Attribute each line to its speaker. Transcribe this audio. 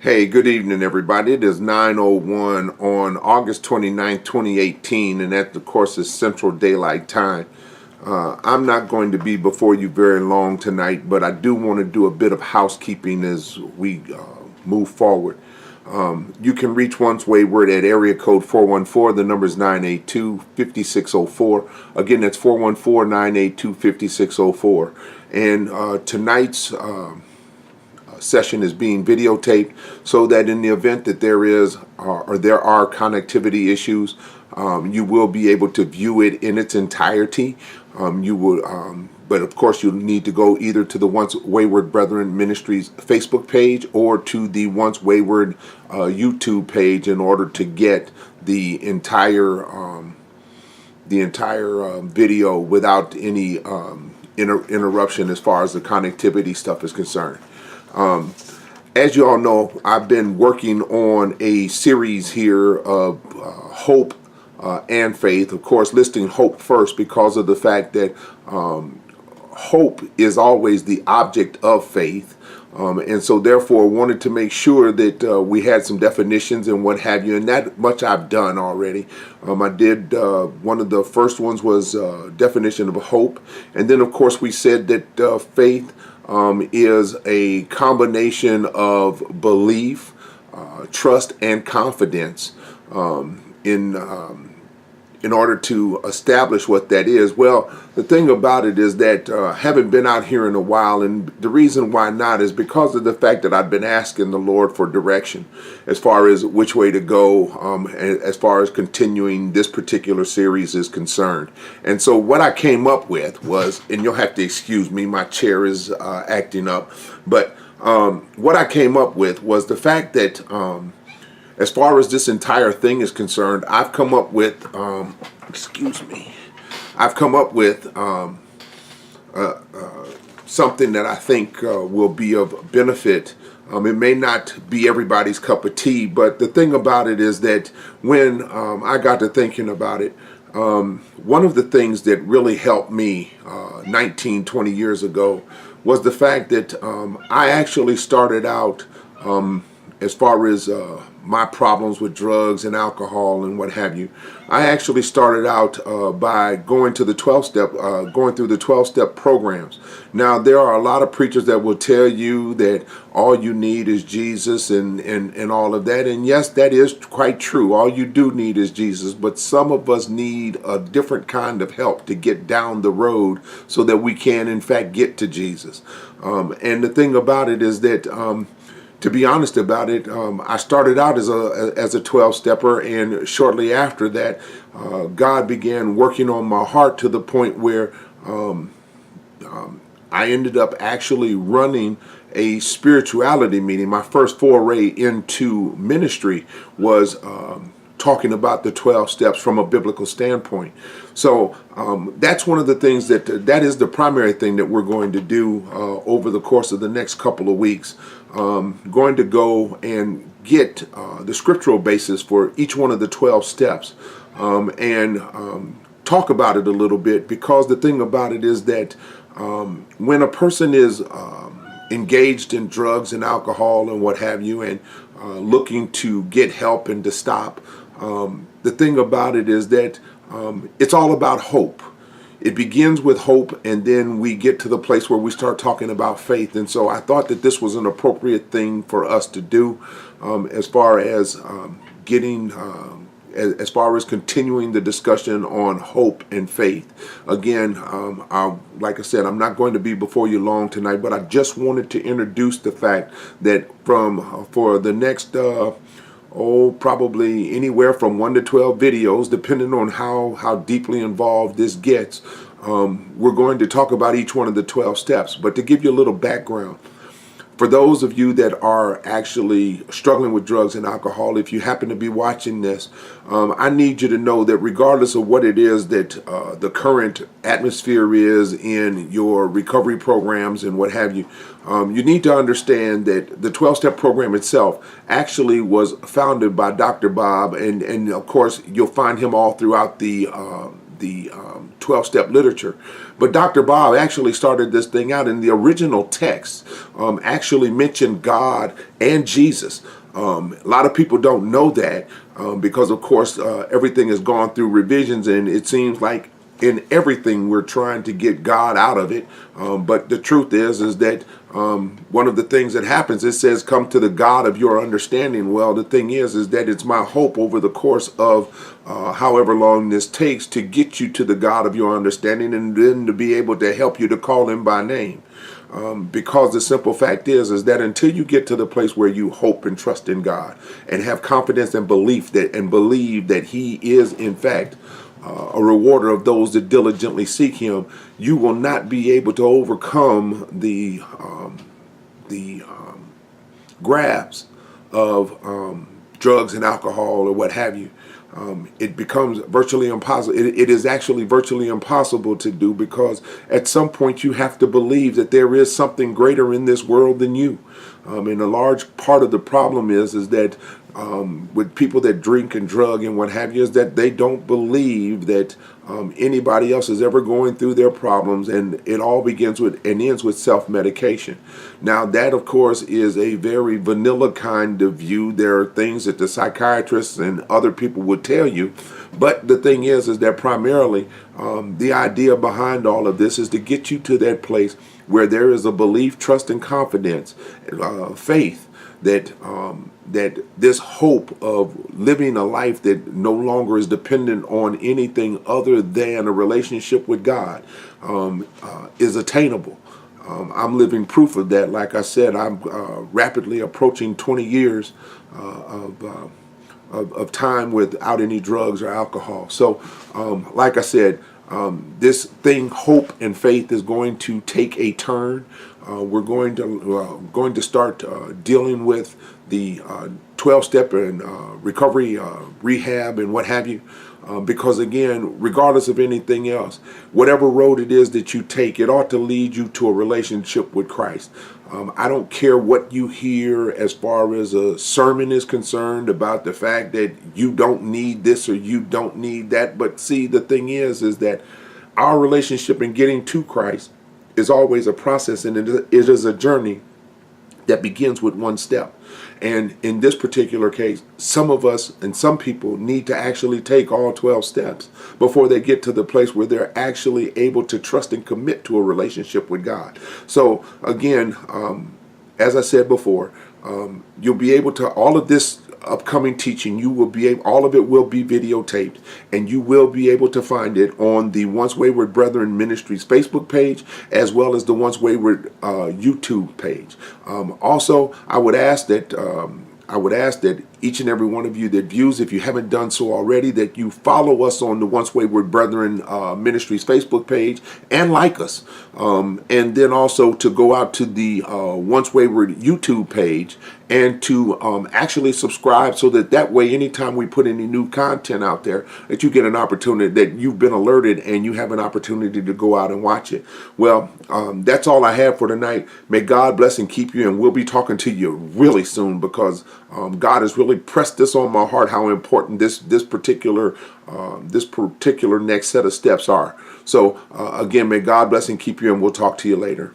Speaker 1: Hey, good evening, everybody. It is 9:01 on August 29th, 2018, and that, of course, is Central Daylight Time. I'm not going to be before you very long tonight, but I do want to do a bit of housekeeping as we move forward. You can reach Once Wayward at area code 414. The number is 982-5604. Again, that's 414-982-5604. And tonight's session is being videotaped so that in the event that there is or there are connectivity issues, you will be able to view it in its entirety. But of course, you'll need to go either to the Once Wayward Brethren Ministries Facebook page or to the Once Wayward YouTube page in order to get the entire video without any interruption as far as the connectivity stuff is concerned. As you all know, I've been working on a series here of hope and faith. Of course, listing hope first because of the fact that hope is always the object of faith. And so therefore wanted to make sure that we had some definitions and what have you, and that much I've done already. I did, one of the first ones was definition of hope, and then of course we said that faith is a combination of belief, trust, and confidence in order to establish what that is. Well, the thing about it is that haven't been out here in a while, and the reason why not is because of the fact that I've been asking the Lord for direction as far as which way to go, as far as continuing this particular series is concerned. And so what I came up with was, and you'll have to excuse me, my chair is acting up, but what I came up with was the fact that as far as this entire thing is concerned, I've come up with, I've come up with something that I think will be of benefit. It may not be everybody's cup of tea, but the thing about it is that when I got to thinking about it, one of the things that really helped me 19, 20 years ago was the fact that I actually started out as far as my problems with drugs and alcohol and what have you. I actually started out by going to the 12-step, going through the 12-step programs. Now, there are a lot of preachers that will tell you that all you need is Jesus and all of that. And yes, that is quite true. All you do need is Jesus. But some of us need a different kind of help to get down the road so that we can, in fact, get to Jesus. And the thing about it is that to be honest about it, I started out as a 12-stepper, and shortly after that, God began working on my heart to the point where I ended up actually running a spirituality meeting. My first foray into ministry was talking about the 12 steps from a biblical standpoint. So that's one of the things that is the primary thing that we're going to do over the course of the next couple of weeks. Going to go and get the scriptural basis for each one of the 12 steps and talk about it a little bit, because the thing about it is that when a person is engaged in drugs and alcohol and what have you, and looking to get help and to stop, the thing about it is that it's all about hope. It begins with hope, and then we get to the place where we start talking about faith. And so I thought that this was an appropriate thing for us to do as far as getting as far as continuing the discussion on hope and faith. Again, like I said, I'm not going to be before you long tonight, but I just wanted to introduce the fact that for the next probably anywhere from 1 to 12 videos, depending on how deeply involved this gets, we're going to talk about each one of the 12 steps. But to give you a little background, for those of you that are actually struggling with drugs and alcohol, if you happen to be watching this, I need you to know that regardless of what it is that the current atmosphere is in your recovery programs and what have you, you need to understand that the 12-step program itself actually was founded by Dr. Bob, and of course you'll find him all throughout the the 12-step literature. But Dr. Bob actually started this thing out in the original text, actually mentioned God and Jesus. A lot of people don't know that because, of course, everything has gone through revisions, and it seems like in everything we're trying to get God out of it. But the truth is that one of the things that happens, it says, come to the God of your understanding. Well, the thing is that it's my hope over the course of however long this takes to get you to the God of your understanding, and then to be able to help you to call him by name. Because the simple fact is that until you get to the place where you hope and trust in God and have confidence and belief that, and believe that he is in fact a rewarder of those that diligently seek him, you will not be able to overcome the grabs of drugs and alcohol or what have you. It becomes virtually impossible. It is actually virtually impossible to do, because at some point you have to believe that there is something greater in this world than you. And a large part of the problem is that with people that drink and drug and what have you, is that they don't believe that anybody else is ever going through their problems, and it all begins with and ends with self-medication. Now that, of course, is a very vanilla kind of view. There are things that the psychiatrists and other people would tell you, but the thing is that primarily the idea behind all of this is to get you to that place where there is a belief, trust, and confidence, faith, that that this hope of living a life that no longer is dependent on anything other than a relationship with God is attainable. I'm living proof of that. Like I said, I'm rapidly approaching 20 years of time without any drugs or alcohol. So, like I said, this thing, hope and faith, is going to take a turn. We're going to start dealing with the 12-step and recovery, rehab, and what have you. Because again, regardless of anything else, whatever road it is that you take, it ought to lead you to a relationship with Christ. I don't care what you hear as far as a sermon is concerned about the fact that you don't need this or you don't need that. But see, the thing is that our relationship in getting to Christ is always a process, and it is a journey that begins with one step. And in this particular case, some of us and some people need to actually take all 12 steps before they get to the place where they're actually able to trust and commit to a relationship with God. So again, as I said before, you'll be able to, all of this upcoming teaching, you will be able, all of it will be videotaped, and you will be able to find it on the Once Wayward Brethren Ministries Facebook page, as well as the Once Wayward YouTube page. Also, I would ask that each and every one of you that views, if you haven't done so already, that you follow us on the Once Wayward Brethren Ministries Facebook page and like us. And then also to go out to the Once Wayward YouTube page and to actually subscribe, so that way anytime we put any new content out there, that you get an opportunity, that you've been alerted and you have an opportunity to go out and watch it. Well, that's all I have for tonight. May God bless and keep you, and we'll be talking to you really soon, because God has really pressed this on my heart, how important this particular next set of steps are. So again, may God bless and keep you, and we'll talk to you later.